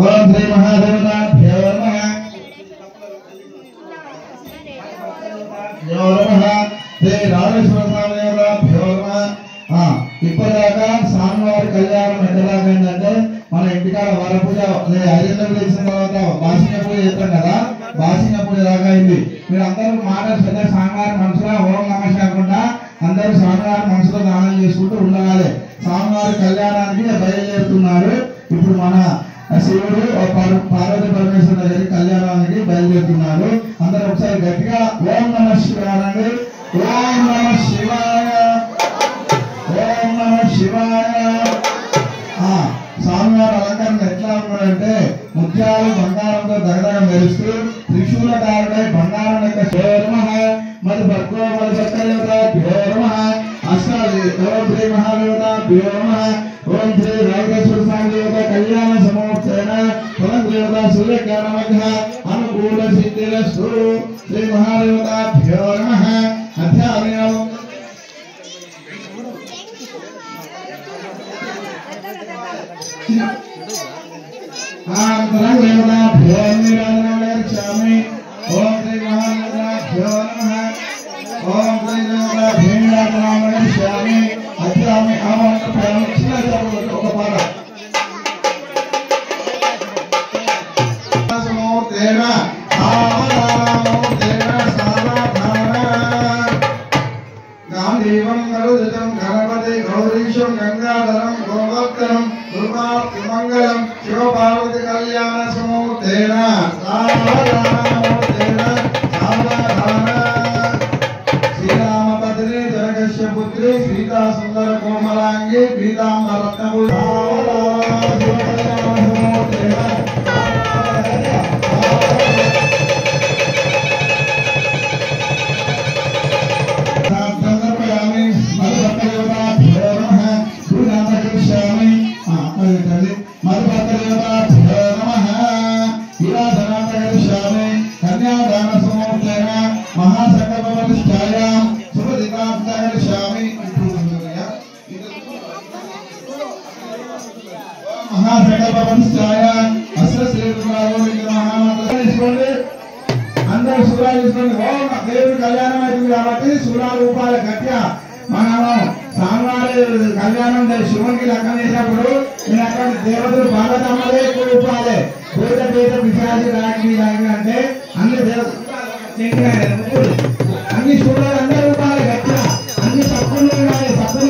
ఓం శ్రీ మహాదేవతాభ్యో నమః శ్రీ రాజేశ్వర స్వామి దేవతాభ్యో నమః. ఇప్పటిదాకా స్వామివారి కళ్యాణం ఎంతదాకా ఏంటంటే మన ఇంటికాడ వరపూజ ఐదు చేసిన తర్వాత బాసిక పూజ చేస్తాం కదా, బాసిక పూజ దాకా అయింది. మీరు అందరూ మాట శ్రద్ధ స్వామివారి మనసులో ఓం నమః కాకుండా అందరూ స్వామివారి మనసులో దానం చేసుకుంటూ ఉండాలి. స్వామివారి కళ్యాణానికి బయలుదేరుతున్నారు. ఇప్పుడు మన శివుడు పార్వతి పరమేశ్వర దగ్గర కళ్యాణానికి బయలుదేరుతున్నారు. అందరూ ఒకసారి గట్టిగా ఓం నమః శివాయ అండి. ఓం నమః శివాయ, ఓం నమః శివాయ. స్వామివారి అలంకరణ ఎట్లా ఉన్నాడంటే ముత్యాలు బంగారంతో దగదగ మెరుస్తూ త్రిశూలధారుడై బంగారం యొక్క శోరమః మరి భర్గోమల సత్కర్యతాభ్యో నమః. అష్టాది ఓం శ్రీ మహాదేవతాభ్యో నమః. ఓం శ్రీ రాజేశ్వర స్వామి దేవత కళ్యాణ సమోత్సవేన ఫలం దేవత సూర్యకారమధ్య అనుకూల సిద్ధిరస్తు. శ్రీ మహాదేవతాభ్యో నమః. అధ్యాయం దేవతాభ్యో నిరాజనామి. ఓం శ్రీ మహాదేవతాభ్యో నమః. ఓం శ్రీ దేవతాభ్యో నిరాజనామి. అధ్యామి ఒక పాట సమూర్తేన గాంధీవం గరుదితం గణపతి గౌరీశం గంగాధరం గోవర్ధనం దుర్గామంగళం శివపార్వతి కళ్యాణ సమూర్తేన శ్రీరామపత్ని జనకశ్య పుత్రి సీతా సుందర కోమలాంగి పీతాంబర రత్నభూ అందరూ సూరాలు తీసుకోండి. దేవుడి కళ్యాణం అవుతుంది కాబట్టి సూరాల రూపాయల గట్టిగా మనము స్వామివారి కళ్యాణం శివునికి లగ్నం చేసినప్పుడు నేను అక్కడ దేవతలు భాగతమ్మలే ఎక్కువ రూపాయలే పేద పేద విశాలి రాగి అంటే అన్ని దేవతలు అన్ని సూరాలు అందరి రూపాయలు గట్టిగా అన్ని సప్పులు సప్పులు